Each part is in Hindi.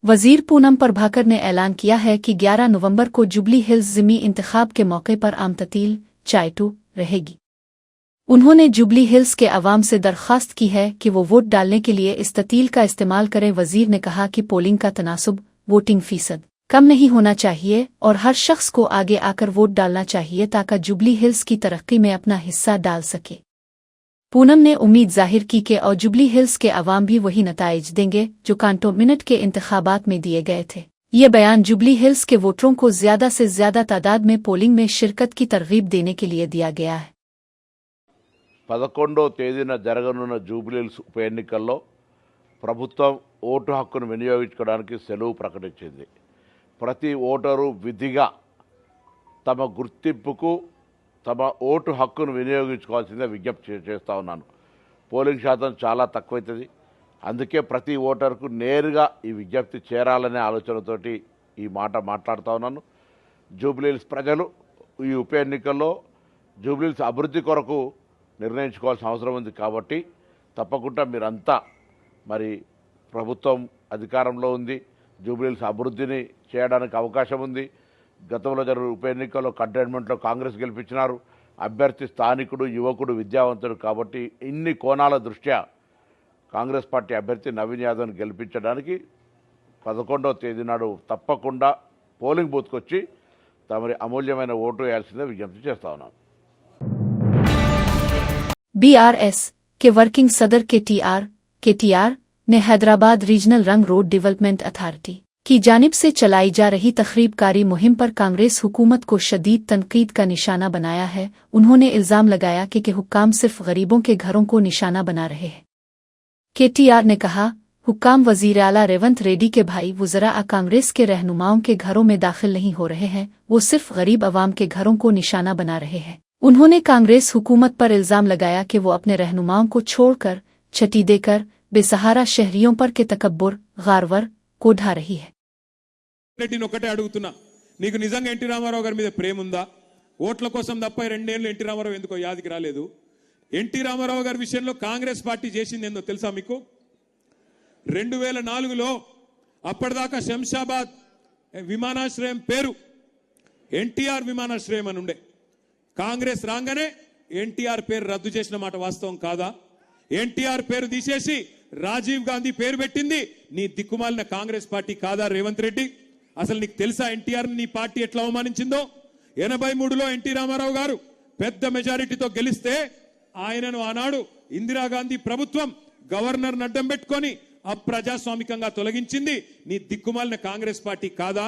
वजीर पूनम प्रभाकर ने ऐलान किया है कि 11 नवंबर को जुबली हिल्स ज़िमी इंतखाब के मौके पर आमततील चायटू रहेगी। उन्होंने जुबली हिल्स के अवाम से दरख्वास्त की है कि वो वोट डालने के लिए इस ततील का इस्तेमाल करें। वजीर ने कहा कि पोलिंग का तनासुब वोटिंग फीसद कम नहीं होना चाहिए और हर शख्स को आगे आकर वोट डालना चाहिए ताकि जुबली हिल्स की तरक्की में अपना हिस्सा डाल सके। पूनम ने उम्मीद जाहिर की कि और जुबली हिल्स के अवाम भी वही नताइज देंगे जो कंटोनमेंट के इंतखाबात में दिए गए थे। ये बयान जुबली हिल्स के वोटरों को ज़्यादा से ज़्यादा तादाद में पोलिंग में शिरकत की तरगीब देने के लिए दिया गया है। 11వ తేదీన జరగనున్న జూబ్లీహిల్స్ ఉప ఎన్నికల్లో ప్రభుత్వం ఓటు హక్కును వినియోగించుకోవడానికి సెలవు ప్రకటించింది. ప్రతి ఓటరు విధిగా తమ గుర్తింపుకు తమ ఓటు హక్కును వినియోగించుకోవాల్సిందే విజ్ఞప్తి చేస్తూ ఉన్నాను. పోలింగ్ శాతం చాలా తక్కువైతుంది. అందుకే ప్రతి ఓటరుకు నేరుగా ఈ విజ్ఞప్తి చేరాలనే ఆలోచనతోటి ఈ మాట మాట్లాడుతూ ఉన్నాను. జూబ్లీహిల్స్ ప్రజలు ఈ ఉప ఎన్నికల్లో జూబ్లీహిల్స్ అభివృద్ధి కొరకు నిర్ణయించుకోవాల్సిన అవసరం ఉంది. కాబట్టి తప్పకుండా మీరంతా మరి ప్రభుత్వం అధికారంలో ఉంది, జూబ్లీహిల్స్ అభివృద్ధిని చేయడానికి అవకాశం ఉంది. గతంలో జరిగిన ఉప ఎన్నికల్లో కంటైన్మెంట్లో కాంగ్రెస్ గెలిపించినారు. అభ్యర్థి స్థానికుడు, యువకుడు, విద్యావంతుడు. కాబట్టి ఇన్ని కోణాల దృష్ట్యా కాంగ్రెస్ పార్టీ అభ్యర్థి నవీన్ యాదవ్ని గెలిపించడానికి 11వ తేదీ నాడు తప్పకుండా పోలింగ్ బూత్కి వచ్చి తమరి అమూల్యమైన ఓటు వేయాల్సిందే విజ్ఞప్తి చేస్తా ఉన్నాను. BRS के वर्किंग सदर KTR ने हैदराबाद रीजनल रंग रोड डेवलपमेंट अथॉरिटी की जानिब से चलाई जा रही तखरीबकारी मुहिम पर कांग्रेस हुकूमत को शदीद तनकीद का निशाना बनाया है। उन्होंने इल्ज़ाम लगाया कि हुक्काम सिर्फ गरीबों के घरों को निशाना बना रहे हैं। KTR ने कहा, हुक्काम वज़ीर आला रेवंत रेड्डी के भाई वुज़रा कांग्रेस के रहनुमाओं के घरों में दाखिल नहीं हो रहे हैं, वो सिर्फ गरीब अवाम के घरों को निशाना बना रहे हैं। उन्होंने कांग्रेस हुकूमत पर इल्ज़ाम लगाया कि वो अपने रहनुमाओं को छोड़कर छटी देकर बेसहारा शहरियों पर के तकब्बुर गारवर को ढा रही है। ఒకటే అడుగుతున్నా, నీకు నిజంగా ఎన్టీ రామారావు గారి మీద ప్రేమ ఉందా? ఓట్ల కోసం తప్ప 2 ఏళ్ళు ఎన్టీ రామారావు ఎందుకో యాదికి రాలేదు. ఎన్టీ రామారావు గారి విషయంలో కాంగ్రెస్ పార్టీ చేసింది ఏందో తెలుసా మీకు? 2004లో అప్పటిదాకా శంషాబాద్ విమానాశ్రయం పేరు ఎన్టీఆర్ విమానాశ్రయం అని ఉండే. కాంగ్రెస్ రాగానే ఎన్టీఆర్ పేరు రద్దు చేసిన మాట వాస్తవం కాదా? ఎన్టీఆర్ పేరు తీసేసి రాజీవ్ గాంధీ పేరు పెట్టింది నీ దిక్కుమాలిన కాంగ్రెస్ పార్టీ కాదా రేవంత్ రెడ్డి? అసలు నీకు తెలుసా ఎన్టీఆర్ నీ పార్టీ ఎట్లా అవమానించిందో? 83లో ఎన్టీ రామారావు గారు పెద్ద మెజారిటీతో గెలిస్తే ఆయనను ఆనాడు ఇందిరాగాంధీ ప్రభుత్వం గవర్నర్ అడ్డం పెట్టుకొని అప్రజాస్వామికంగా తొలగించింది నీ దిక్కుమాలిన కాంగ్రెస్ పార్టీ కాదా?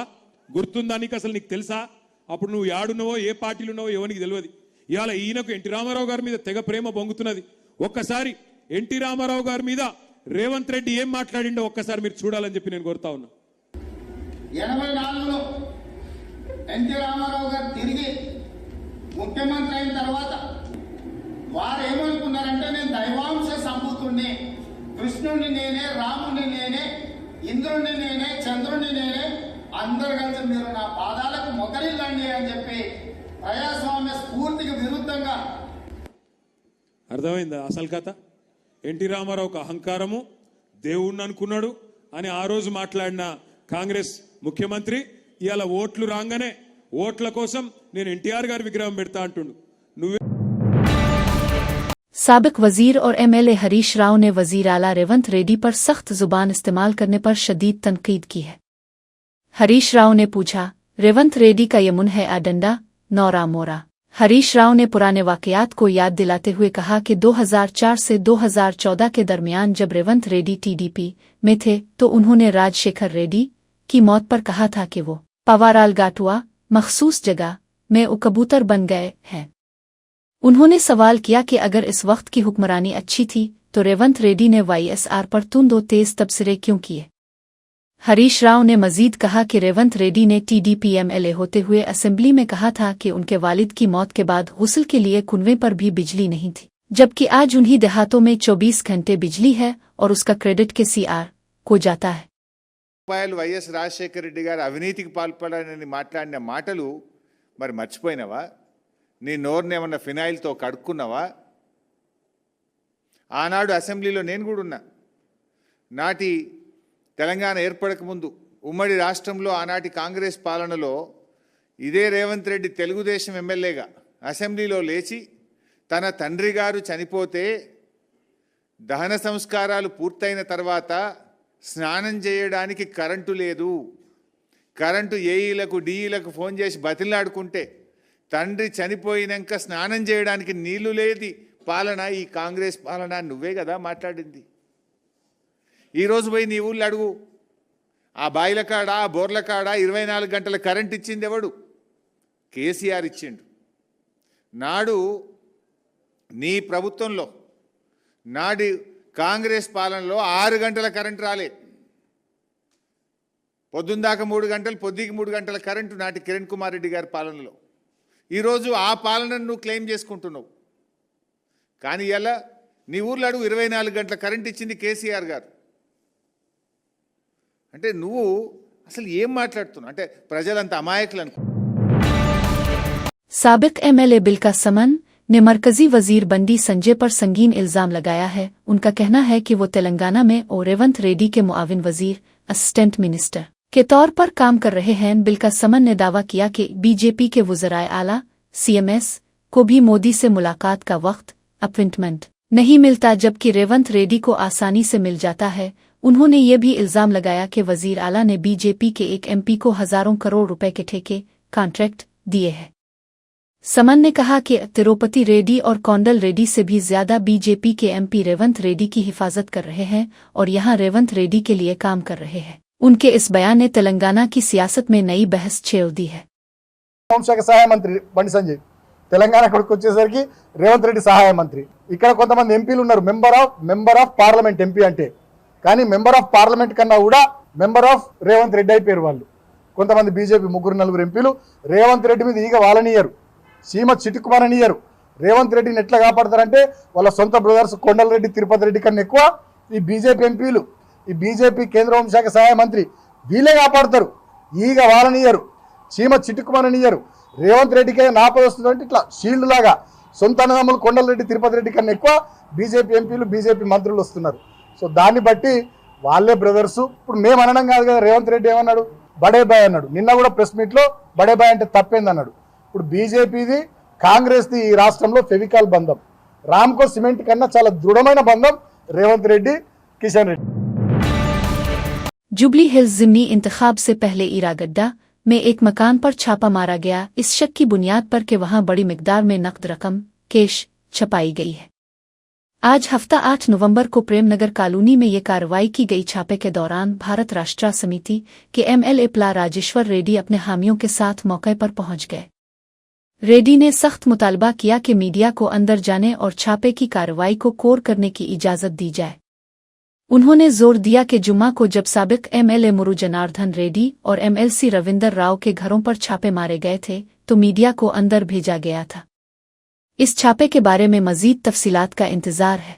గుర్తుందా నీకు? అసలు నీకు తెలుసా? అప్పుడు నువ్వు యాడున్నావో ఏ పార్టీలు ఉన్నావో ఎవరికి తెలియదు. ఇవాళ ఈయనకు ఎన్టీ రామారావు గారి మీద తెగ ప్రేమ పొంగుతున్నది. ఒక్కసారి ఎన్టీ రామారావు గారి మీద రేవంత్ రెడ్డి ఏం మాట్లాడిండో ఒక్కసారి మీరు చూడాలని చెప్పి నేను కోరుతా ఉన్నా. 84లో ఎన్టీ రామారావు గారు తిరిగి ముఖ్యమంత్రి అయిన తర్వాత వారు ఏమనుకున్నారంటే నేను దైవాంశ సంభూతుణ్ణి, కృష్ణుడిని నేనే, రాముడిని నేనే, ఇంద్రుడిని నేనే, చంద్రుడిని నేనే, అందరు కలిసి మీరు నా పాదాలకు మొకరిల్లండి అని చెప్పి ప్రజాస్వామ్య స్ఫూర్తికి విరుద్ధంగా. అర్థమైందా అసలు కథ? ఎన్టీ రామారావుకు అహంకారము, దేవుణ్ణి అనుకున్నాడు అని ఆ రోజు మాట్లాడిన కాంగ్రెస్ ముఖ్యమంత్రి ఇవాళ ఓట్లు రాగానే ఓట్ల కోసం నేను ఎన్టీఆర్ గారి విగ్రహం పెడతా అంటుండు. నువ్వే. साबिक वजीर और MLA हरीश राव ने वजीर आला रेवंत रेड्डी पर सख्त जुबान इस्तेमाल करने पर शदीद तनकीद की है। हरीश राव ने पूछा, रेवंत रेड्डी का ये मुंह है डंडा नौरा मोरा? हरीश राव ने पुराने वाकयात को याद दिलाते हुए कहा कि 2004 से 2014 के दरमियान जब रेवंत रेड्डी TDP में थे तो उन्होंने राजशेखर रेड्डी की मौत पर कहा था कि वो पवाराल गाटुआ मखसूस जगह में कबूतर बन गए हैं। उन्होंने सवाल किया कि अगर इस वक्त की हुक्मरानी अच्छी थी तो रेवंत रेड्डी ने YSR पर तुंदो तेज तबसरे क्यों किए? हरीश राव ने मजीद कहा कि रेवंत रेड्डी ने TDP MLA होते हुए असेंबली में कहा था कि उनके वालिद की मौत के बाद गुस्ल के लिए कुनवे पर भी बिजली नहीं थी, जबकि आज उन्हीं देहातों में 24 घंटे बिजली है और उसका क्रेडिट के CR को जाता है। వైఎస్ రాజశేఖర రెడ్డి గారు అవినీతికి పాల్పడాలని మాట్లాడిన మాటలు మరి మర్చిపోయినవా? నీ నోరుని ఏమన్నా ఫినాయిల్తో కడుక్కున్నావా? ఆనాడు అసెంబ్లీలో నేను కూడా ఉన్నా. నాటి తెలంగాణ ఏర్పడక ముందు ఉమ్మడి రాష్ట్రంలో ఆనాటి కాంగ్రెస్ పాలనలో ఇదే రేవంత్ రెడ్డి తెలుగుదేశం ఎమ్మెల్యేగా అసెంబ్లీలో లేచి తన తండ్రి గారు చనిపోతే దహన సంస్కారాలు పూర్తయిన తర్వాత స్నానం చేయడానికి కరెంటు లేదు, కరెంటు ఏఈలకు డిఈలకు ఫోన్ చేసి బతిలాడుకుంటే తండ్రి చనిపోయినాక స్నానం చేయడానికి నీళ్లు లేది పాలన ఈ కాంగ్రెస్ పాలన నువ్వే కదా మాట్లాడింది. ఈరోజు పోయి నీ ఊళ్ళో అడుగు, ఆ బాయిల కాడ ఆ బోర్ల కాడ 24 గంటల కరెంట్ ఇచ్చింది ఎవడు? కేసీఆర్ ఇచ్చిండు. నాడు నీ ప్రభుత్వంలో నాడు కాంగ్రెస్ పాలనలో 6 గంటల కరెంట్ రాలే, పొద్దుందాకా 3 గంటలు, పొద్దుకి 3 గంటల కరెంటు నాటి కిరణ్ కుమార్ రెడ్డి గారి పాలనలో. ఈరోజు ఆ పాలనను నువ్వు క్లెయిమ్ చేసుకుంటున్నావు. కానీ ఇలా నీ ఊర్లో అడుగు 24 గంటల కరెంట్ ఇచ్చింది కేసీఆర్ గారు. అంటే నువ్వు అసలు ఏం మాట్లాడుతున్నావు? అంటే ప్రజలంత అమాయకులు అనుకో. साबिक एमएलए बिल्का समन ने मरकजी वजीर बंडी संजय पर संगीन इल्जाम लगाया है। उनका कहना है कि वो तेलंगाना में और रेवंत रेड्डी के मुआविन वजीर असिस्टेंट मिनिस्टर के तौर पर काम कर रहे हैं। बिल्का समन ने दावा किया कि बीजेपी के वज़राए आला सीएमएस को भी मोदी से मुलाकात का वक्त अपॉइंटमेंट नहीं मिलता, जबकि रेवंत रेड्डी को आसानी से मिल जाता है। उन्होंने ये भी इल्जाम लगाया कि वजीर आला ने बीजेपी के एक एमपी को हजारों करोड़ रुपए के ठेके कॉन्ट्रैक्ट दिए हैं। समन ने कहा कि तिरुपति रेड्डी और कोंडल रेड्डी से भी ज्यादा बीजेपी के एमपी रेवंत रेड्डी की हिफाजत कर रहे हैं और यहां रेवंत रेड्डी के लिए काम कर रहे हैं। उनके इस बयान ने तेलंगाना की सियासत में नई बहस छेड़ दी है। హోంశాఖ సహాయ మంత్రి బండి సంజయ్ తెలంగాణ ఇక్కడికి వచ్చేసరికి రేవంత్ రెడ్డి సహాయ మంత్రి. ఇక్కడ కొంతమంది ఎంపీలు ఉన్నారు, మెంబర్ ఆఫ్ పార్లమెంట్ ఎంపీ అంటే, కానీ మెంబర్ ఆఫ్ పార్లమెంట్ కన్నా కూడా మెంబర్ ఆఫ్ రేవంత్ రెడ్డి అయిపోయారు వాళ్ళు. కొంతమంది బీజేపీ 3-4 ఎంపీలు రేవంత్ రెడ్డి మీద ఈగ వాళ్ళనియరు, సీమ చిటుకుమననియరు. రేవంత్ రెడ్డిని ఎట్లా కాపాడతారంటే వాళ్ళ సొంత బ్రదర్స్ కొండల రెడ్డి, తిరుపతి రెడ్డి కన్నా ఎక్కువ ఈ బీజేపీ ఎంపీలు, ఈ బీజేపీ కేంద్ర హోంశాఖ సహాయ మంత్రి వీళ్ళే కాపాడతారు. ఈగ వాళ్ళనియరు, చీమ చిటుకుమననియరు. రేవంత్ రెడ్డికే నాపద వస్తుందంటే ఇట్లా షీల్డ్ లాగా సొంత అన్నదమ్ములు కొండల రెడ్డి, తిరుపతి రెడ్డి కన్నా ఎక్కువ బీజేపీ ఎంపీలు, బీజేపీ మంత్రులు వస్తున్నారు. సో దాన్ని బట్టి వాళ్ళే బ్రదర్సు. ఇప్పుడు మేము అనడం కాదు కదా, రేవంత్ రెడ్డి ఏమన్నాడు, బడే బాయ్ అన్నాడు. నిన్న కూడా ప్రెస్ మీట్లో బడే బాయ్ అంటే తప్పేంది అన్నాడు. ఇప్పుడు బీజేపీది కాంగ్రెస్ది ఈ రాష్ట్రంలో ఫెవికాల్ బంధం, రామ్కో సిమెంట్ కన్నా చాలా దృఢమైన బంధం రేవంత్ రెడ్డి, కిషన్ రెడ్డి. जुबली हिल्स ज़िमनी इंतखाब से पहले ईरागड्डा में एक मकान पर छापा मारा गया, इस शक की बुनियाद पर कि वहां बड़ी मिकदार में नकद रकम कैश छपाई गई है। आज हफ्ता 8 नवंबर को प्रेमनगर कॉलोनी में ये कार्रवाई की गई। छापे के दौरान भारत राष्ट्र समिति के एमएलए प्ला राजेश्वर रेड्डी अपने हामियों के साथ मौके पर पहुंच गए। रेड्डी ने सख्त मुतालबा किया कि मीडिया को अंदर जाने और छापे की कार्रवाई को कोर करने की इजाज़त दी जाए। उन्होंने जोर दिया कि जुम्मा को जब साबिक एमएलए मुरु जनार्दन रेड्डी और एमएलसी रविंदर राव के घरों पर छापे मारे गए थे तो मीडिया को अंदर भेजा गया था। इस छापे के बारे में मजीद तफसीलात का इंतजार है।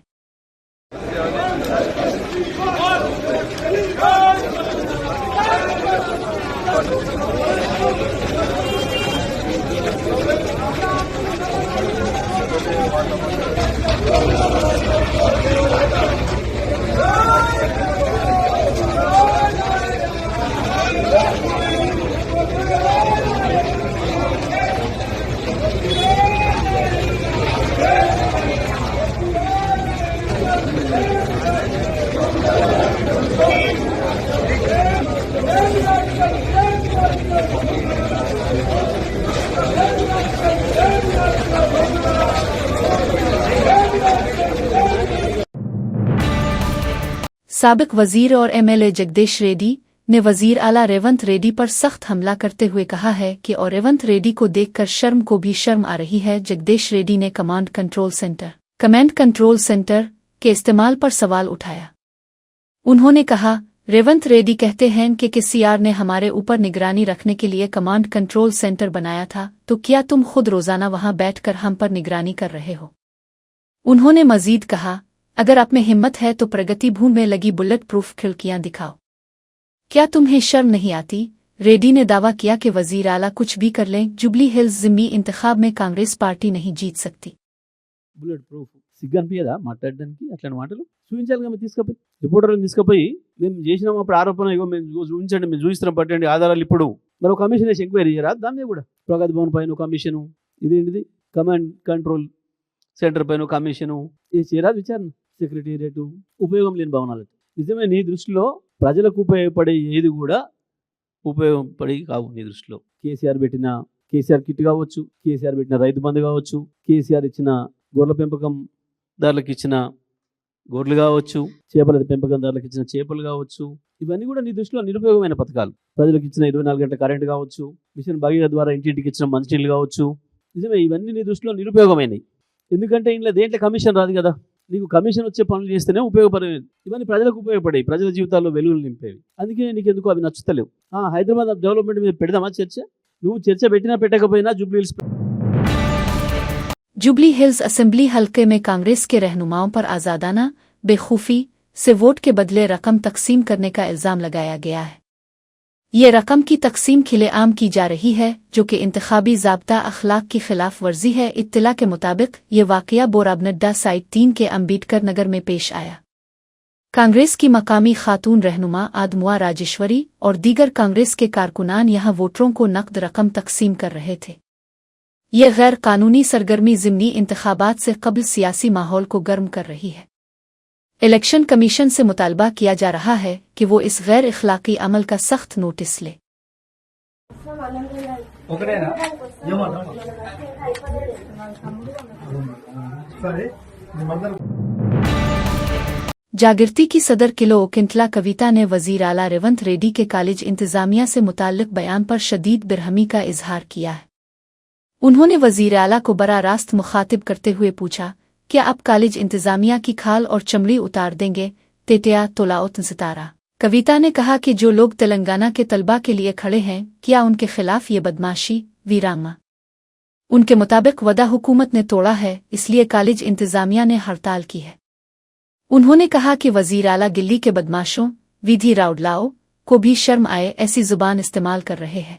साबिक वजीर और एमएलए जगदीश रेड्डी ने वजीर आला रेवंत रेड्डी पर सख्त हमला करते हुए कहा है कि और रेवंत रेड्डी को देखकर शर्म को भी शर्म आ रही है। जगदीश रेड्डी ने कमांड कंट्रोल सेंटर के इस्तेमाल पर सवाल उठाया। उन्होंने कहा, रेवंत रेड्डी कहते हैं कि केसीआर ने हमारे ऊपर निगरानी रखने के लिए कमांड कंट्रोल सेंटर बनाया था, तो क्या तुम खुद रोजाना वहां बैठकर हम पर निगरानी कर रहे हो? उन्होंने मजीद कहा, अगर आप में हिम्मत है तो प्रगति भूमि में लगी बुलेट प्रूफ खिड़कियां दिखाओ, क्या तुम्हें शर्म नहीं आती? रेड्डी ने दावा किया कि वजीर आला कुछ भी कर लें, जुबली हिल्स ज़िमनी इंतखाब में कांग्रेस पार्टी नहीं जीत सकती। बुलेट प्रूफ సిగ్గు అనిపించదా మాట్లాడడానికి అట్లాంటి మాటలు? చూపించాలి కదా, తీసుకుపోయి రిపోర్టర్లను తీసుకుపోయి మేము చేసినాం అప్పుడు ఆరోపణ, ఇగో మేము చూపించండి, మేము చూపిస్తున్నాం, పట్టండి ఆధారాలు. ఇప్పుడు మరో కమిషన్ వేసి ఎంక్వైరీ చేయరా దాని మీద కూడా? ప్రగతి భవన్ పైన కమిషను, ఇదేంటిది కమాండ్ కంట్రోల్ సెంటర్ పైన కమిషను చేయరా విచారణ? సెక్రటేరియట్ ఉపయోగం లేని భవనాలు. నిజమే, నీ దృష్టిలో ప్రజలకు ఉపయోగపడే ఏది కూడా ఉపయోగపడి కావు నీ దృష్టిలో. కేసీఆర్ పెట్టిన కేసీఆర్ కిట్ కావచ్చు, కేసీఆర్ పెట్టిన రైతు బంధు కావచ్చు, కేసీఆర్ ఇచ్చిన గొర్రెల పెంపకందారులకు ఇచ్చిన గొర్రెలు కావచ్చు, చేపల పెంపకందారులకు ఇచ్చిన చేపలు కావచ్చు, ఇవన్నీ కూడా నీ దృష్టిలో నిరుపయోగమైన పథకాలు. ప్రజలకు ఇచ్చిన 24 గంటల కరెంట్ కావచ్చు, మిషన్ భగీరథ ద్వారా ఇంటింటికి ఇచ్చిన మంచినీళ్ళు కావచ్చు. నిజమే, ఇవన్నీ నీ దృష్టిలో నిరుపయోగమైనవి. ఎందుకంటే ఇంట్లో దేంట్లో కమిషన్ రాదు కదా. నీకు కమిషన్ వచ్చే పనులు చేస్తేనే ఉపయోగపడేవి. ఇవన్నీ ప్రజలకు ఉపయోగపడేవి, ప్రజల జీవితాల్లో వెలుగులు నింపేవి. అందుకే నీకు ఎందుకు అవి నచ్చుతలేవు. హైదరాబాద్ డెవలప్మెంట్ మీద పెడదామా చర్చ? నువ్వు చర్చ పెట్టినా పెట్టకపోయినా जुबली हिल्स असेंबली हल्के में कांग्रेस के रहनुमाओं पर आजादाना बेखूफी से वोट के बदले रकम तकसीम करने का इल्जाम लगाया गया है। ये रकम की तकसीम खुलेआम की जा रही है, जो कि इंतखाबी ज़ाब्ता अखलाक की खिलाफ वर्जी है। इत्तला के मुताबिक ये वाक़या बोराबनड्डा साइट 3 के अम्बेडकर नगर में पेश आया। कांग्रेस की मकामी खातून रहनुमा आदमुआ राजेश्वरी और दीगर कांग्रेस के कारकुनान यहां वोटरों को नकद रकम तकसीम कर रहे थे। यह गैर कानूनी सरगर्मी ज़िमनी इंतखाबात से कबल सियासी माहौल को गर्म कर रही है। इलेक्शन कमीशन से मुतालबा किया जा रहा है कि वो इस गैर इखलाकी अमल का सख्त नोटिस ले। जागृति की सदर किलो ओकिंतला कविता ने वजीर आला रेवंत रेड्डी के कॉलेज इंतजामिया से मुताल्लिक बयान पर शदीद बिरहमी का इजहार किया है। उन्होंने वजीर आला को बरा रास्त मुखातिब करते हुए पूछा, क्या आप कॉलेज इंतजामिया की खाल और चमड़ी उतार देंगे? तेतिया तोलाउत सितारा। कविता ने कहा कि जो लोग तेलंगाना के तलबा के लिए खड़े हैं, क्या उनके खिलाफ ये बदमाशी वीरांगा? उनके मुताबिक वदा हुकूमत ने तोड़ा है, इसलिए कॉलेज इंतजामिया ने हड़ताल की है। उन्होंने कहा कि वजीर आला गिल्ली के बदमाशों विधि राउडलाओ को भी शर्म आए ऐसी जुबान इस्तेमाल कर रहे हैं।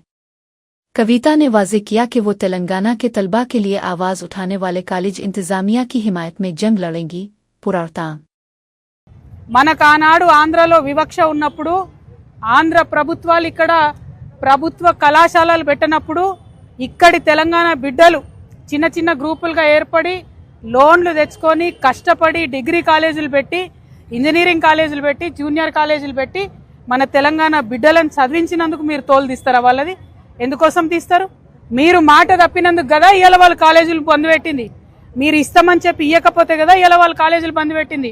कविता ने वाज़े किया कि वो तेलंगाना के तलबा के लिए आवाज़ उठाने वाले कॉलेज इंतजामिया की हिमायत में जंग लड़ेंगी। पुरातां మనకు ఆనాడు ఆంధ్రలో వివక్ష ఉన్నప్పుడు ఆంధ్ర ప్రభుత్వాలు ఇక్కడ ప్రభుత్వ కళాశాలలు పెట్టినప్పుడు ఇక్కడి తెలంగాణ బిడ్డలు చిన్న చిన్న గ్రూపులుగా ఏర్పడి లోన్లు తెచ్చుకొని కష్టపడి డిగ్రీ కాలేజీలు పెట్టి ఇంజనీరింగ్ కాలేజీలు పెట్టి జూనియర్ కాలేజీలు పెట్టి మన తెలంగాణ బిడ్డలను చదివించినందుకు మీరు తోలు తీస్తారా? వాళ్ళది ఎందుకోసం తీస్తారు? మీరు మాట తప్పినందుకు కదా ఇవాళ వాళ్ళు కాలేజీలు బంద్ పెట్టింది. మీరు ఇస్తామని చెప్పి ఇవ్వకపోతే కదా ఇవాళ వాళ్ళు కాలేజీలు బంద్ పెట్టింది.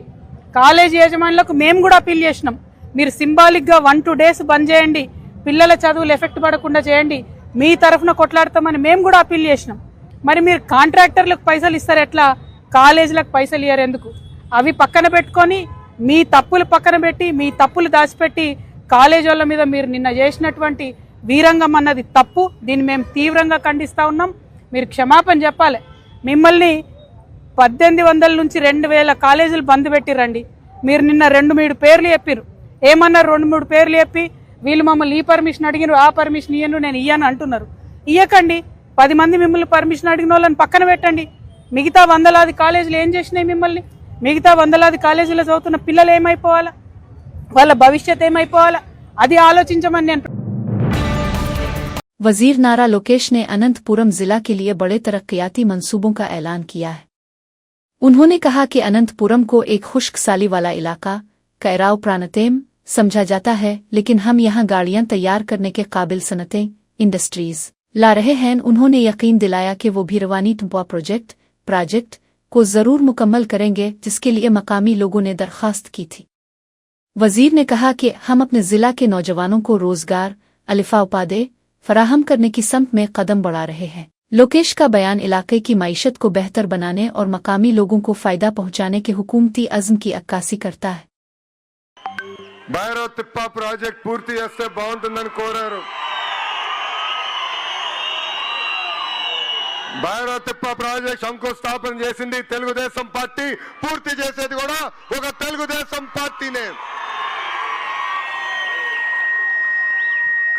కాలేజీ యాజమాన్యులకు మేము కూడా అప్పీల్ చేసినాం, మీరు సింబాలిక్ గా 1-2 డేస్ బంద్ చేయండి, పిల్లల చదువులు ఎఫెక్ట్ పడకుండా చేయండి, మీ తరఫున కొట్లాడతామని మేము కూడా అప్పీల్ చేసినాం. మరి మీరు కాంట్రాక్టర్లకు పైసలు ఇస్తారు ఎట్లా, కాలేజీలకు పైసలు ఇయ్యారు ఎందుకు? అవి పక్కన పెట్టుకొని మీ తప్పులు పక్కన పెట్టి మీ తప్పులు దాచిపెట్టి కాలేజీ వాళ్ళ మీద మీరు నిన్న చేసినటువంటి వీరంగం అన్నది తప్పు. దీన్ని మేము తీవ్రంగా ఖండిస్తా ఉన్నాం. మీరు క్షమాపణ చెప్పాలి. మిమ్మల్ని 1800 నుంచి 2000 కాలేజీలు బంద్ పెట్టిరండి. మీరు నిన్న 2-3 పేర్లు చెప్పారు. ఏమన్నారు? 2-3 పేర్లు చెప్పి వీళ్ళు మమ్మల్ని ఈ పర్మిషన్ అడిగినారు, ఆ పర్మిషన్ ఇయ్యను, నేను ఇయ్యను అంటున్నారు. ఇయ్యకండి. 10 మంది మిమ్మల్ని పర్మిషన్ అడిగిన వాళ్ళని పక్కన పెట్టండి. మిగతా 100లాది కాలేజీలు ఏం చేసినాయి మిమ్మల్ని? మిగతా 100లాది కాలేజీలో చదువుతున్న పిల్లలు ఏమైపోవాలా? వాళ్ళ భవిష్యత్ ఏమైపోవాలా? అది ఆలోచించమని నేను. वजीर नारा लोकेश ने अनंतपुरम जिला के लिए बड़े तरक्याती मंसूबों का ऐलान किया है। उन्होंने कहा कि अनंतपुरम को एक खुश्क साली वाला इलाका कैराव प्राणतेम समझा जाता है, लेकिन हम यहाँ गाड़ियाँ तैयार करने के काबिल सनतें इंडस्ट्रीज ला रहे हैं। उन्होंने यकीन दिलाया कि वो भीरवानी टुम्पा प्रोजेक्ट को जरूर मुकम्मल करेंगे, जिसके लिए मकामी लोगों ने दरख्वास्त की थी। वजीर ने कहा कि हम अपने जिला के नौजवानों को रोजगार अलिफा उपाधि फराहम करने की सम्त में कदम बढ़ा रहे हैं। लोकेश का बयान इलाके की मईशत को बेहतर बनाने और मकामी लोगों को फायदा पहुंचाने के हुकूमती अज़्म की अक्कासी करता है। భైరవ్ తిప్ప ప్రాజెక్ట్ పూర్తి చేస్తే బాగుంటుందని కోరారు. భైరవ్ తిప్ప ప్రాజెక్ట్ శంకుస్థాపన చేసింది తెలుగుదేశం పార్టీ, పూర్తి చేసేది కూడా ఒక తెలుగుదేశం పార్టీనే.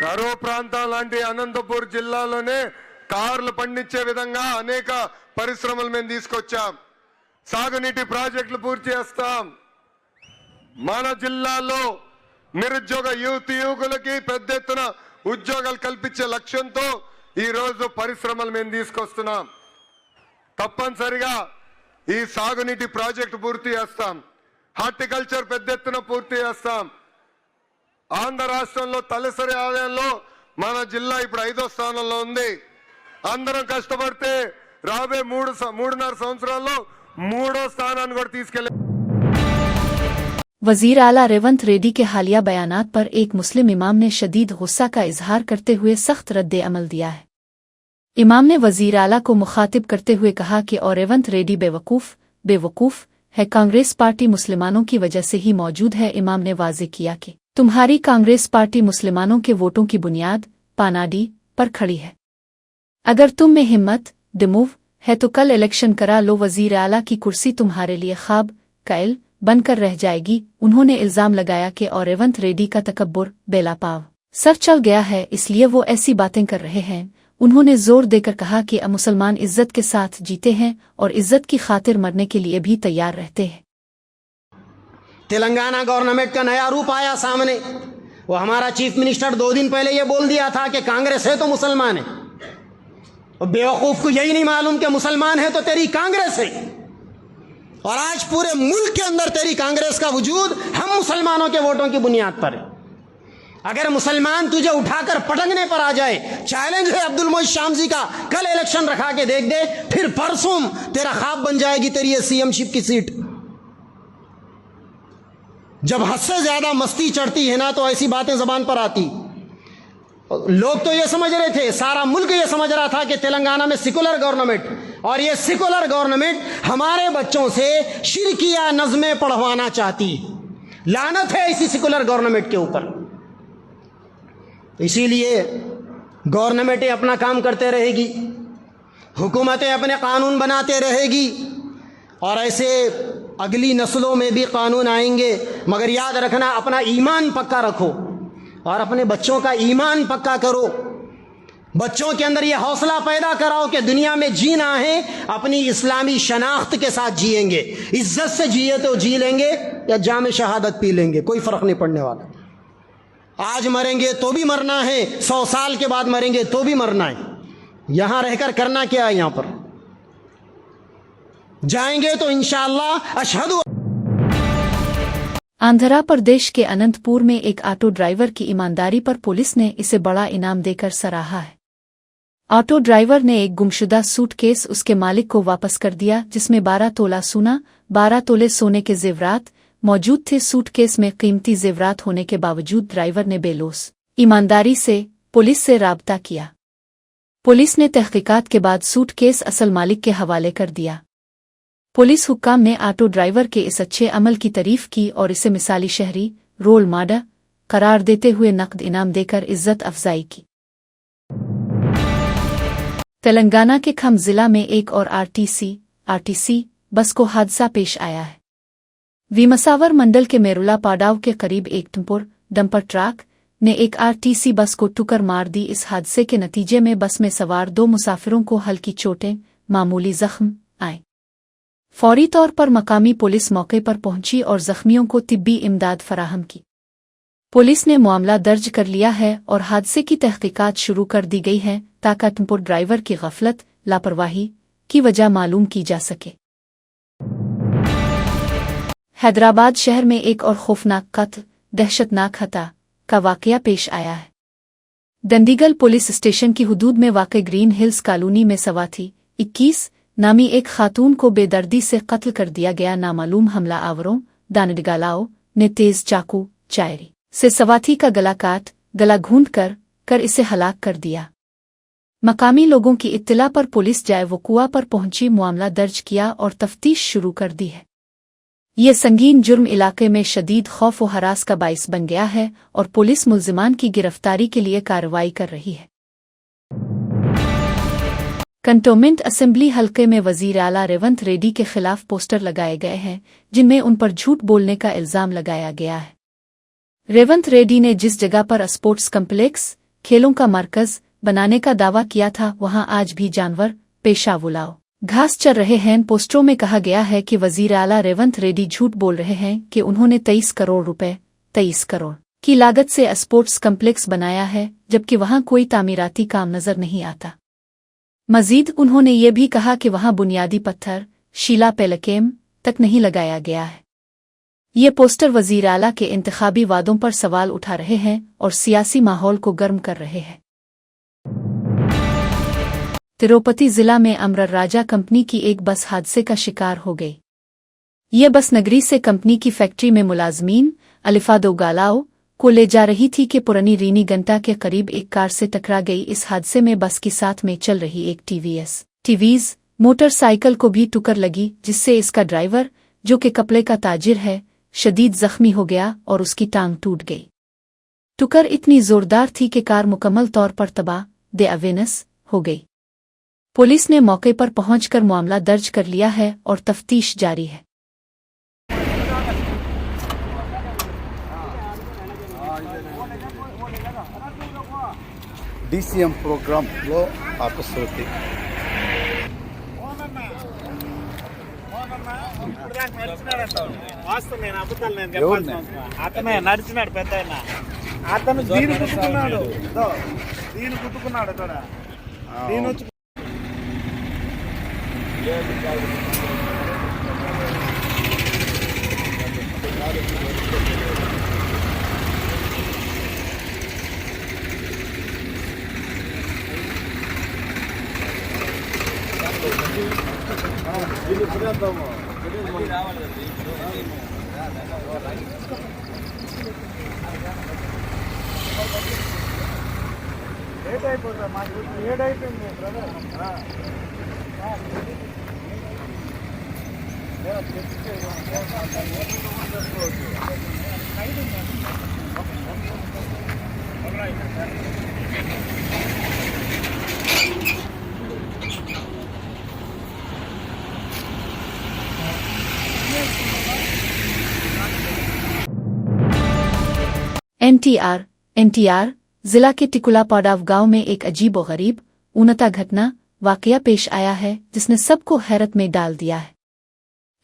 కరో ప్రాంతం లాంటి అనంతపూర్ జిల్లాలోనే కార్లు పండించే విధంగా అనేక పరిశ్రమలు మేము తీసుకొచ్చాం. సాగునీటి ప్రాజెక్టులు పూర్తి చేస్తాం. మన జిల్లాలో నిరుద్యోగ యువకులకి పెద్ద ఎత్తున ఉద్యోగాలు కల్పించే లక్ష్యంతో ఈ రోజు పరిశ్రమలు మేము తీసుకొస్తున్నాం. తప్పనిసరిగా ఈ సాగునీటి ప్రాజెక్టు పూర్తి చేస్తాం. హార్టికల్చర్ పెద్ద ఎత్తున పూర్తి చేస్తాం. ఆంధ్ర రాష్ట్రంలో తలసరి ఆదాయంలో మన జిల్లా ఇప్పుడు 5వ స్థానంలో ఉంది. అందరం కష్టపడితే రాబోయే 3.5 సంవత్సరాల్లో 3వ స్థానాన్ని కూడా తీసుకెళ్లే. वजीर आला रेवंत रेड्डी के हालिया बयानात पर एक मुस्लिम इमाम ने शदीद गुस्सा का इजहार करते हुए सख्त रद्द अमल दिया है। इमाम ने वजीर आला को मुखातिब करते हुए कहा कि और रेवंत रेड्डी बेवकूफ़ है, कांग्रेस पार्टी मुसलमानों की वजह से ही मौजूद है। इमाम ने वाजे किया कि तुम्हारी कांग्रेस पार्टी मुसलमानों के वोटों की बुनियाद पानाडी पर खड़ी है। अगर तुम में हिम्मत दिमूव है तो कल इलेक्शन करा लो, वजीर आला की कुर्सी तुम्हारे लिए ख्वाब कैल बनकर रह जाएगी। उन्होंने इल्जाम लगाया कि और रेवंत रेड्डी का तकब्बुर बेलापाव सर चल गया है, इसलिए वो ऐसी बातें कर रहे हैं। उन्होंने जोर देकर कहा कि मुसलमान इज्जत के साथ जीते हैं और इज्जत की खातिर मरने के लिए भी तैयार रहते हैं। तेलंगाना गवर्नमेंट का नया रूप आया सामने। वो हमारा चीफ मिनिस्टर 2 दिन पहले ये बोल दिया था कि कांग्रेस है तो मुसलमान है, और बेवकूफ को यही नहीं मालूम कि मुसलमान है तो तेरी कांग्रेस है। और आज पूरे मुल्क के अंदर तेरी कांग्रेस का वजूद हम मुसलमानों के वोटों की बुनियाद पर है। अगर मुसलमान तुझे उठाकर पटकने पर आ जाए, चैलेंज है अब्दुल मोइज शामजी का, कल इलेक्शन रखा के देख दे, फिर परसों तेरा ख्वाब बन जाएगी तेरी ये सीएमशिप की सीट। जब हद से ज्यादा मस्ती चढ़ती है ना तो ऐसी बातें जबान पर आती। लोग तो ये समझ रहे थे, सारा मुल्क ये समझ रहा था कि तेलंगाना में सेकुलर गवर्नमेंट, और ये सेकुलर गवर्नमेंट हमारे बच्चों से शिरकिया नज़में पढ़वाना चाहती। लानत है इसी सेकुलर गवर्नमेंट के ऊपर। इसीलिए गवर्नमेंटें अपना काम करते रहेगी, हुकूमतें अपने कानून बनाते रहेगी, और ऐसे अगली नस्लों में भी कानून आएंगे। मगर याद रखना, अपना ईमान पक्का रखो और अपने बच्चों का ईमान पक्का करो। बच्चों के अंदर यह हौसला पैदा कराओ कि दुनिया में जीना है अपनी इस्लामी शनाख्त के साथ जिएंगे। इज्जत से जिए तो जी लेंगे या जाम शहादत पी लेंगे, कोई फर्क नहीं पड़ने वाला। आज मरेंगे तो भी मरना है, 100 साल के बाद मरेंगे तो भी मरना है। यहां रहकर करना क्या है? यहां पर जाएंगे तो इंशाअल्लाह अशहदु। आंध्र प्रदेश के अनंतपुर में एक ऑटो ड्राइवर की ईमानदारी पर पुलिस ने इसे बड़ा इनाम देकर सराहा है। ऑटो ड्राइवर ने एक गुमशुदा सूटकेस उसके मालिक को वापस कर दिया, जिसमें 12 तोला सोना, 12 तोले सोने के जेवरात मौजूद थे। सूटकेस में कीमती जेवरात होने के बावजूद ड्राइवर ने बेलोस ईमानदारी से पुलिस से राब्ता किया। पुलिस ने तहकीकात के बाद सूटकेस असल मालिक के हवाले कर दिया। पुलिस हुक्काम ने ऑटो ड्राइवर के इस अच्छे अमल की तारीफ की और इसे मिसाली शहरी रोल मॉडल करार देते हुए नकद इनाम देकर इज्जत अफजाई की। तेलंगाना के खम जिला में एक और आरटीसी बस को हादसा पेश आया है। वीमसावर मंडल के मेरुला पाडाव के करीब एक डंपर ट्रक ने एक आरटीसी बस को टक्कर मार दी। इस हादसे के नतीजे में बस में सवार 2 मुसाफिरों को हल्की चोटें, मामूली जख्म आए। फौरी तौर पर मकामी पुलिस मौके पर पहुंची और जख्मियों को तिब्बी इमदाद फराहम की। पुलिस ने मामला दर्ज कर लिया है और हादसे की तहकीकात शुरू कर दी गई है ताकि टेम्पो ड्राइवर की गफलत लापरवाही की वजह मालूम की जा सके। हैदराबाद शहर में एक और खौफनाक कत्ल, दहशतनाक हत्या का वाकया पेश आया है। दंडीगल पुलिस स्टेशन की हुदूद में वाक़ ग्रीन हिल्स कॉलोनी में सवाथी 21 नामी एक खातून को बेदर्दी से कत्ल कर दिया गया। नामालूम हमला आवरों दानडगालाओं ने तेज चाकू चायरी से सवाथी का गला घूंद कर इसे हलाक कर दिया। मकामी लोगों की इत्तला पर पुलिस जाए वकुआ पर पहुंची, मामला दर्ज किया और तफ्तीश शुरू कर दी है। ये संगीन जुर्म इलाके में शदीद खौफ व हरास का बाइस बन गया है और पुलिस मुल्जिमान की गिरफ्तारी के लिए कार्रवाई कर रही है। कंटोनमेंट असेंबली हलके में वजीर आला रेवंत रेड्डी के खिलाफ पोस्टर लगाए गए हैं जिनमें उन पर झूठ बोलने का इल्जाम लगाया गया है। रेवंत रेड्डी ने जिस जगह पर स्पोर्ट्स कम्प्लेक्स खेलों का मरकज बनाने का दावा किया था वहां आज भी जानवर पेशा बुलाओ घास चर रहे हैं। पोस्टरों में कहा गया है कि वजीर आला रेवंत रेड्डी झूठ बोल रहे हैं कि उन्होंने 23 करोड़ रुपए 23 करोड़ की लागत से स्पोर्ट्स कम्प्लेक्स बनाया है, जबकि वहां कोई तामीराती काम नजर नहीं आता। मजीद उन्होंने ये भी कहा कि वहां बुनियादी पत्थर शीला पेलकेम तक नहीं लगाया गया है। ये पोस्टर वजीर आला के इंतखाबी वादों पर सवाल उठा रहे हैं और सियासी माहौल को गर्म कर रहे हैं। तिरुपति जिला में अमर राजा कंपनी की एक बस हादसे का शिकार हो गई। ये बस नगरी से कंपनी की फैक्ट्री में मुलाजमीन अलिफादो गालाओ को ले जा रही थी कि पुरानी रीनी गंटा के करीब एक कार से टकरा गई। इस हादसे में बस की साथ में चल रही एक टीवीएस मोटरसाइकिल को भी टक्कर लगी, जिससे इसका ड्राइवर, जो कि कपड़े का ताजिर है, शदीद जख्मी हो गया और उसकी टांग टूट गई। टक्कर इतनी जोरदार थी कि कार मुकम्मल तौर पर तबाह देअवेनस हो गई। पुलिस ने मौके पर पहुंचकर मामला दर्ज कर लिया है और तफ्तीश जारी है। DCM ప్రోగ్రామ్ లో ఆపశృతి అతనే నడిచినాడు పెద్ద అతను దీని కుట్టుకున్నాడు కూడా దీని వచ్చి ఏడైపోయింది బ్రదర్ एनटीआर जिला के टिकुला पड़ाव गांव में एक अजीब और गरीब ऊनता घटना वाकया पेश आया है, जिसने सबको हैरत में डाल दिया है।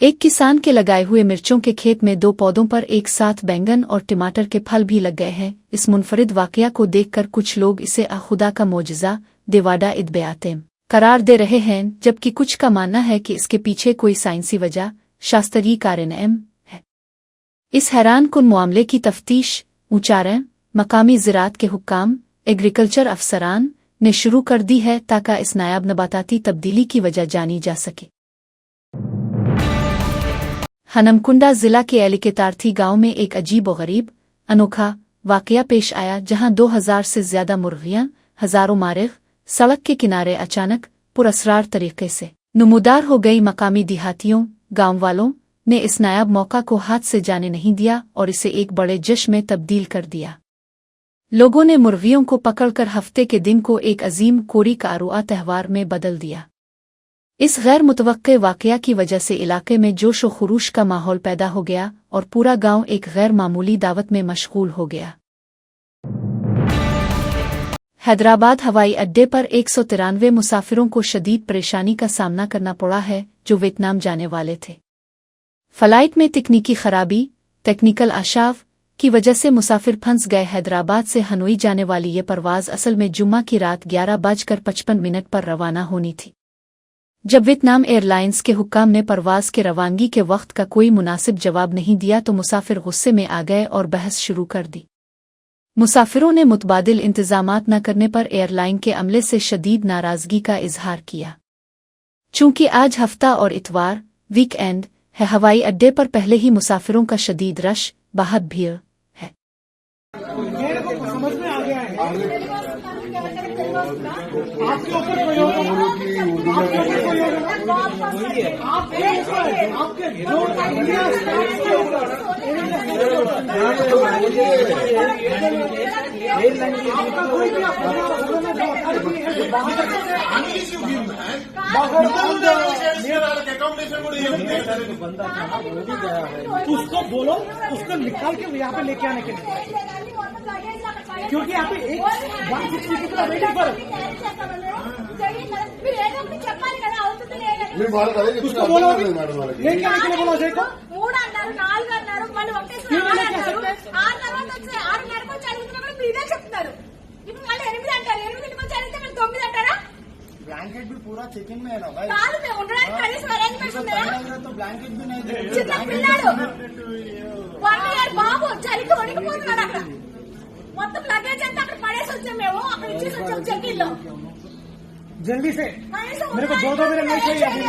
एक किसान के लगाए हुए मिर्चों के खेत में 2 पौधों पर एक साथ बैंगन और टमाटर के फल भी लग गए हैं। इस मुनफरिद वाकया को देखकर कुछ लोग इसे खुदा का मोजज़ा देवाडा इद्बयातेम करार दे रहे हैं, जबकि कुछ का मानना है कि इसके पीछे कोई साइंसी वजह शास्त्रीय कारण है। इस हैरान कुन मामले की तफ्तीश ऊंचारण मकामी ज़राअत के हुक्काम एग्रीकल्चर अफसरान ने शुरू कर दी है, ताकि इस नायाब नबाताती तब्दीली की वजह जानी जा सके। हनमकुंडा जिला के एलिकेतार्थी गांव में एक अजीब और गरीब अनोखा वाकया पेश आया, जहां 2000 से ज्यादा मुर्गियां, हजारों मारिग सड़क के किनारे अचानक पुरअसरार तरीके से नमूदार हो गई। मकामी देहातियों गांव वालों ने इस नायाब मौका को हाथ से जाने नहीं दिया और इसे एक बड़े जश्न में तब्दील कर दिया। लोगों ने मुर्गियों को पकड़कर हफ्ते के दिन को एक अजीम कोरी कारुआ त्यौहार में बदल दिया। इस गैर मुतवक्के वाकया की वजह से इलाके में जोश व खुरूश का माहौल पैदा हो गया और पूरा गांव एक गैर मामूली दावत में मशगूल हो गया। हैदराबाद हवाई अड्डे पर 193 मुसाफिरों को शदीद परेशानी का सामना करना पड़ा है, जो वियतनाम जाने वाले थे। फ्लाइट में तकनीकी खराबी टेक्निकल आशाव की वजह से मुसाफिर फंस गए। हैदराबाद से हनोई जाने वाली ये परवाज़ असल में जुम्मा की रात 11:55 पर रवाना होनी थी। जब वियतनाम एयरलाइंस के हुक्काम ने परवाज़ के रवानगी के वक्त का कोई मुनासिब जवाब नहीं दिया तो मुसाफिर गुस्से में आ गए और बहस शुरू कर दी। मुसाफिरों ने मुतबादिल इंतजामात न करने पर एयरलाइन के अमले से शदीद नाराज़गी का इजहार किया। चूंकि आज हफ्ता और इतवार वीकेंड है, हवाई अड्डे पर पहले ही मुसाफिरों का शदीद रश बहुत भीड़ है। समझ में आ गया है आपके ऊपर उसको बोलो, उसको निकाल के यहाँ पे लेके आने के लिए, क्योंकि यहाँ पे एक 160 वेटिंग पर उसको बोलो लेके आने के लिए बोलो अजय को। మూడు అన్నారు, నాలుగు అన్నారు, మళ్ళీ ఒకటేసారి ఆరు అన్నారు. ఆరు తర్వాత వచ్చి 6:30 వచ్చి అడుగుతున్నా మీరే చెప్తున్నారు. ఇప్పుడు మళ్ళీ 8 అంటారు. 8 వచ్చి అడిగితే మళ్ళీ 9 అంటారా? ब्लैंकेट भी पूरा चेकिंग में है ना भाई। కాదు మేము ఉండడానికి కనీసం అరేంజ్మెంట్స్ ఉన్నాయా? तो ब्लैंकेट भी नहीं दे। చిన్న పిల్లాడు 1 ఇయర్ బాబు చలికి వణికిపోతున్నాడు అక్కడ. మొత్తం లగేజ్ అంతా అక్కడ పడేసి వచ్చాం మేము. అక్కడ ఇచ్చేసి వచ్చాం చెక్కిల్లో. जल्दी से मेरे को 2 मिनट नहीं चाहिए अभी।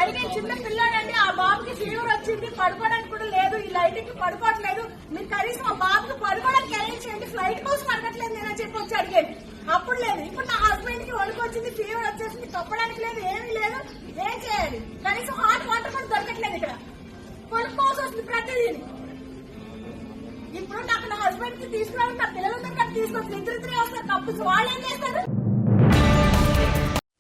అడిగే చిన్న పిల్లాడండి, ఆ బాబుకి ఫీవర్ వచ్చింది, పడుకోవడానికి కూడా లేదు, ఈ లైటింగ్ పడుకోవట్లేదు, మీరు కనీసం ఆ బాబుకి పడుకోవడానికి అరేంజ్ చేయండి, ఫ్లైట్ కోసం అడగట్లేదు నేనని చెప్పి వచ్చి అడిగాను. అప్పుడు లేదు. ఇప్పుడు నా హస్బెండ్ కి వణుకు వచ్చింది, ఫీవర్ వచ్చేసింది, కప్పడానికి లేదు, ఏమీ లేదు, ఏం చేయాలి? కనీసం హాట్ వాటర్ కూడా దొరకట్లేదు ఇక్కడ, కొనుక్కోవాల్సి వస్తుంది ప్రతిదీ. ఇప్పుడు నాకు నా హస్బెండ్ కి తీసుకురావాలి, నా పిల్లలతో కలిసి తీసుకొచ్చి ఇద్దరిద్దరే వస్తారు, కప్పు వాళ్ళు ఏం చేస్తారు?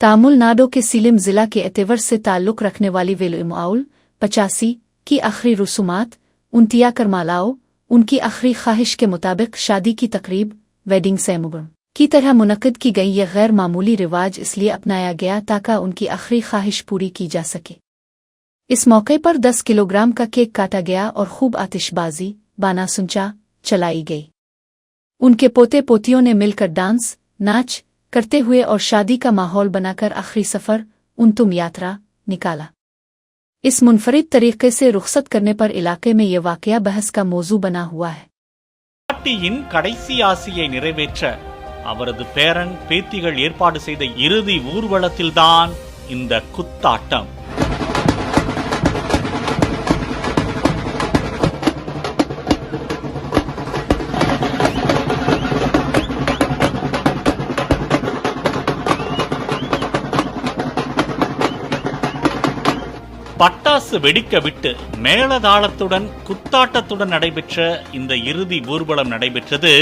तमिलनाडु के सीलेम जिला के एतेवर से ताल्लुक रखने वाली वेलुमाउल 85 की आखिरी रसूमात उनतिया करमालाओ उनकी आखिरी ख्वाहिश के मुताबिक शादी की तकरीब वेडिंग सेरेमनी की तरह मुनक्किद की गई। यह गैर मामूली रिवाज इसलिए अपनाया गया ताकि उनकी आखिरी ख्वाहिश पूरी की जा सके। इस मौके पर 10 किलोग्राम का केक काटा गया और खूब आतिशबाजी बानासुंचा चलाई गई। उनके पोते पोतियों ने मिलकर डांस नाच करते हुए और शादी का माहौल बनाकर आखिरी सफर उनतुम यात्रा निकाला। इस मुनफरिद तरीके से रुखसत करने पर इलाके में यह वाकया बहस का मौजू बना हुआ है। பாட்டியின் கடைசி ஆசையை நிறைவேற்ற அவரது பேரன் பேத்திகள் ஏற்பாடு செய்த இறுதி ஊர்வலத்தில்தான் இந்த குத்தாட்டம். பட்டாசு வெடிக்க விட்டு மேளதாளத்துடன் குத்தாட்டத்துடன் நடைபெற்ற இந்த இறுதி ஊர்வலம் நடைபெற்றது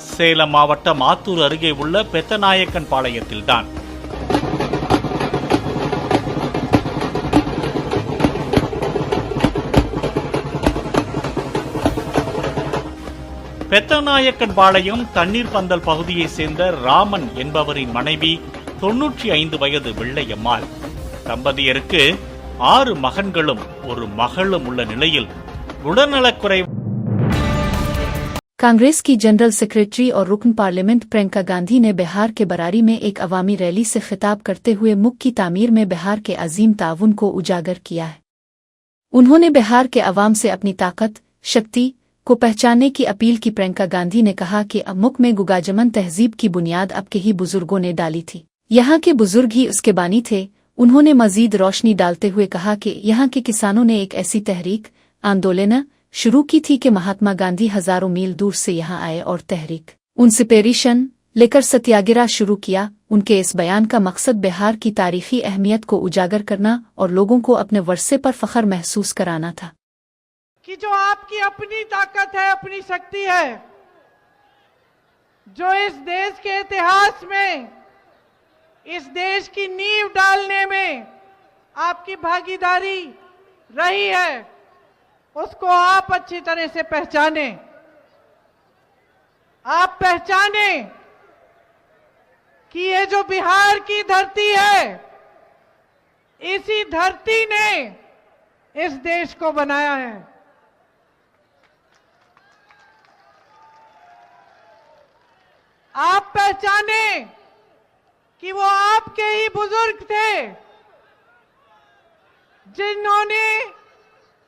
சேலம் மாவட்டம் ஆத்தூர் அருகே உள்ள பெத்தநாயக்கன் பாளையத்தில்தான். பெத்தநாயக்கன் பாளையம் தண்ணீர் பந்தல் பகுதியை சேர்ந்த ராமன் என்பவரின் மனைவி 95 வயது வெள்ளையம்மாள். தம்பதியருக்கு 6 மகன்களும் ஒரு மகளும் உள்ள நிலையில் உடல்நலக்குறைவு. कांग्रेस की जनरल सेक्रेटरी और रुकन पार्लियामेंट प्रियंका गांधी ने बिहार के बरारी में एक अवामी रैली से खिताब करते हुए मुल्क की तामीर में बिहार के अजीम ताउन को उजागर किया है। उन्होंने बिहार के अवाम से अपनी ताकत शक्ति को पहचानने की अपील की। प्रियंका गांधी ने कहा कि अब मुल्क में गुगाजमन तहजीब की बुनियाद अब के ही बुजुर्गों ने डाली थी, यहाँ के बुजुर्ग ही उसके बानी थे। उन्होंने मजीद रोशनी डालते हुए कहा कि यहाँ के किसानों ने एक ऐसी तहरीक आंदोलन शुरू की थी कि महात्मा गांधी हजारों मील दूर से यहाँ आए और तहरीक उनसे पेरिशन लेकर सत्याग्रह शुरू किया। उनके इस बयान का मकसद बिहार की तारीखी अहमियत को उजागर करना और लोगों को अपने वर्षे पर फख्र महसूस कराना था कि जो आपकी अपनी ताकत है, अपनी शक्ति है, जो इस देश के इतिहास में, इस देश की नींव डालने में आपकी भागीदारी रही है, उसको आप अच्छी तरह से पहचाने। आप पहचाने कि ये जो बिहार की धरती है, इसी धरती ने इस देश को बनाया है। आप पहचाने कि वो आपके ही बुजुर्ग थे जिन्होंने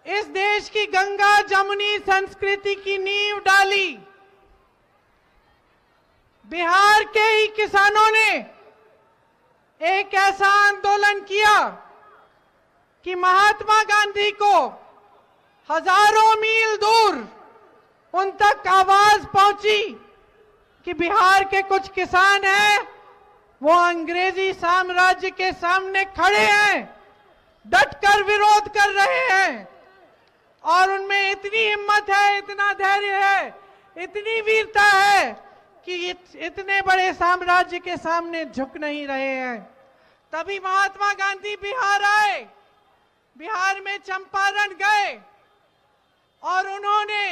इस देश की गंगा जमुनी संस्कृति की नींव डाली। बिहार के ही किसानों ने एक ऐसा आंदोलन किया कि महात्मा गांधी को हजारों मील दूर उन तक आवाज पहुंची कि बिहार के कुछ किसान हैं, वो अंग्रेजी साम्राज्य के सामने खड़े हैं, डटकर विरोध कर रहे हैं और उनमें इतनी हिम्मत है, इतना धैर्य है, इतनी वीरता है कि इतने बड़े साम्राज्य के सामने झुक नहीं रहे हैं। तभी महात्मा गांधी बिहार आए, बिहार में चंपारण गए और उन्होंने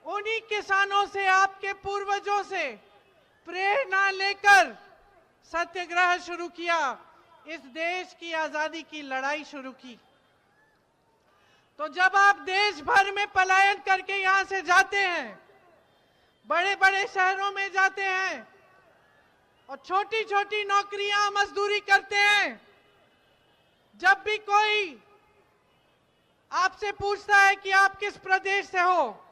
उन्हीं किसानों से, आपके पूर्वजों से प्रेरणा लेकर सत्याग्रह शुरू किया, इस देश की आजादी की लड़ाई शुरू की। तो जब आप देश भर में पलायन करके यहां से जाते हैं, बड़े बड़े शहरों में जाते हैं और छोटी छोटी नौकरियां मजदूरी करते हैं, जब भी कोई आपसे पूछता है कि आप किस प्रदेश से हो,